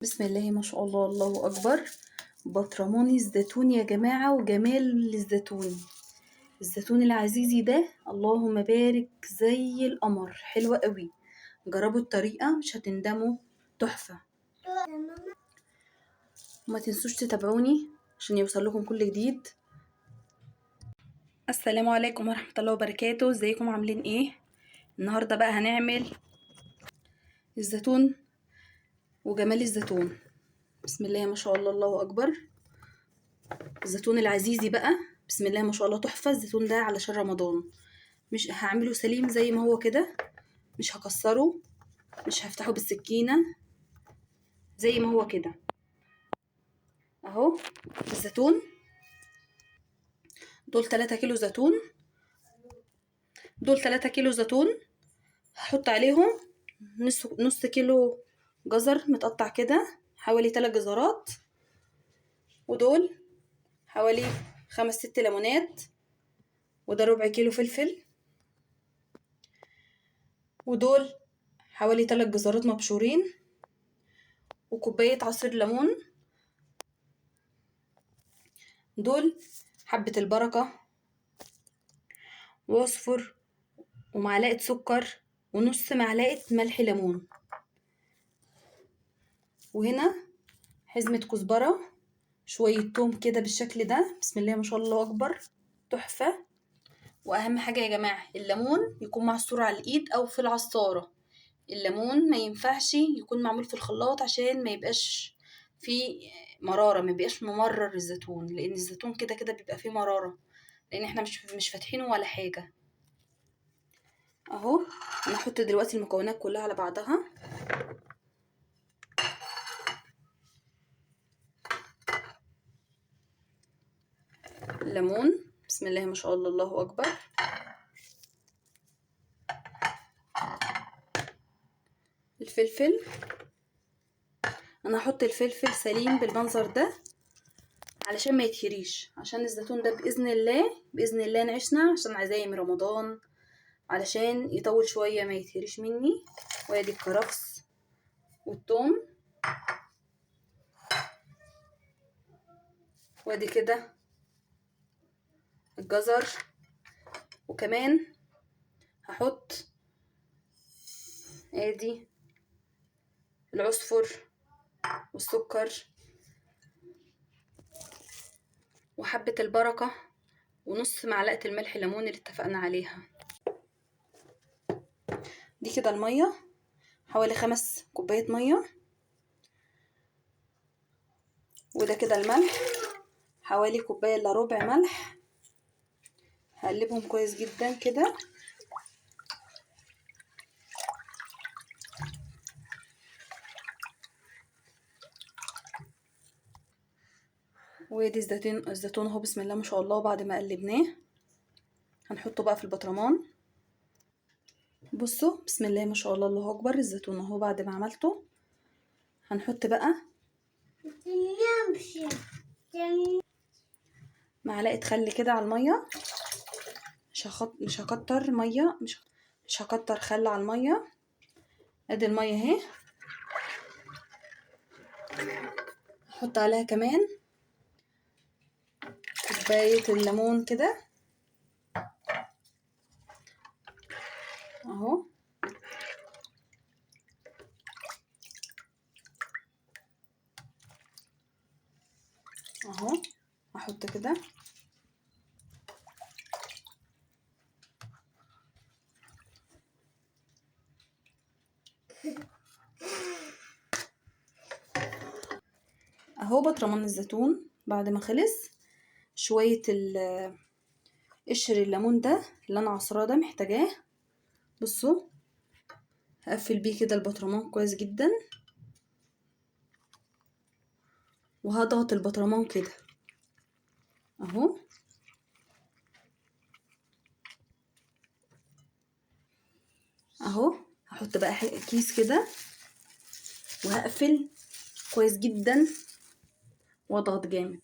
بسم الله ما شاء الله، الله أكبر. بطرمان الزيتون يا جماعة، وجمال الزيتون. الزيتون العزيزي ده اللهم بارك زي القمر، حلوة قوي. جربوا الطريقة مش هتندموا، تحفة. وما تنسوش تتابعوني عشان يوصل لكم كل جديد. السلام عليكم ورحمة الله وبركاته، ازيكم عاملين ايه؟ النهاردة بقى هنعمل الزيتون وجمال الزيتون. بسم الله ما شاء الله، الله أكبر. الزيتون العزيزي بقى بسم الله ما شاء الله تحفة. الزيتون ده علشان رمضان، مش هعمله سليم زي ما هو كده، مش هكسره، مش هفتحه بالسكينة، زي ما هو كده اهو. الزيتون دول 3 كيلو زيتون، دول 3 كيلو زيتون. هحط عليهم نص كيلو جزر متقطع كده، حوالي 3 جزرات، ودول حوالي 5-6 ليمونات، وده ربع كيلو فلفل، ودول حوالي 3 جزرات مبشورين، وكوباية عصير ليمون. دول حبة البركة، وعصفر، ومعلقة سكر، ونص معلقة ملح ليمون. وهنا حزمة كزبرة، شوية توم كده بالشكل ده. بسم الله ما شاء الله أكبر، تحفة. وأهم حاجة يا جماعة، الليمون يكون معصور على الإيد أو في العصارة. الليمون ما ينفعش يكون معمول في الخلاط عشان ما يبقاش فيه مرارة، ما يبقاش ممرر الزيتون، لأن الزيتون كده كده بيبقى فيه مرارة، لأن احنا مش فاتحينه ولا حاجة اهو. انا هحط دلوقتي المكونات كلها على بعضها. الليمون بسم الله ما شاء الله، الله اكبر. الفلفل، انا هحط الفلفل سليم بالمنظر ده علشان ما يتهريش، عشان الزيتون ده باذن الله باذن الله نعيشنا عشان عزايم رمضان، علشان يطول شويه ما يتهريش مني. وادي الكرفس والثوم، وادي كده الجزر، وكمان هحط ادي العصفر والسكر وحبة البركة ونص معلقة الملح الليمون اللي اتفقنا عليها. دي كده المية، حوالي 5 كوبايات مية. وده كده الملح، حوالي كوباية الا ربع ملح. هقلبهم كويس جدا كده. وادي الزيتون اهو بسم الله ما شاء الله. بعد ما قلبناه هنحطه بقى في البطرمان. بصوا بسم الله ما شاء الله، الله اكبر. الزيتون اهو بعد ما عملته هنحط بقى معلقة خل كده على المية. مش هكتر مية، مش هكتر خل على المية. ادي المية اهي. احط عليها كمان كوباية الليمون كده اهو. اهو احط كده اهو. بطرمان الزيتون بعد ما خلص، شوية قشر الليمون ده اللي انا عصراه ده محتاجاه. بصوا هقفل بيه كده البطرمان كويس جدا، وهضغط البطرمان كده اهو. اهو هحط بقى كيس كده وهقفل كويس جدا واضغط جامد.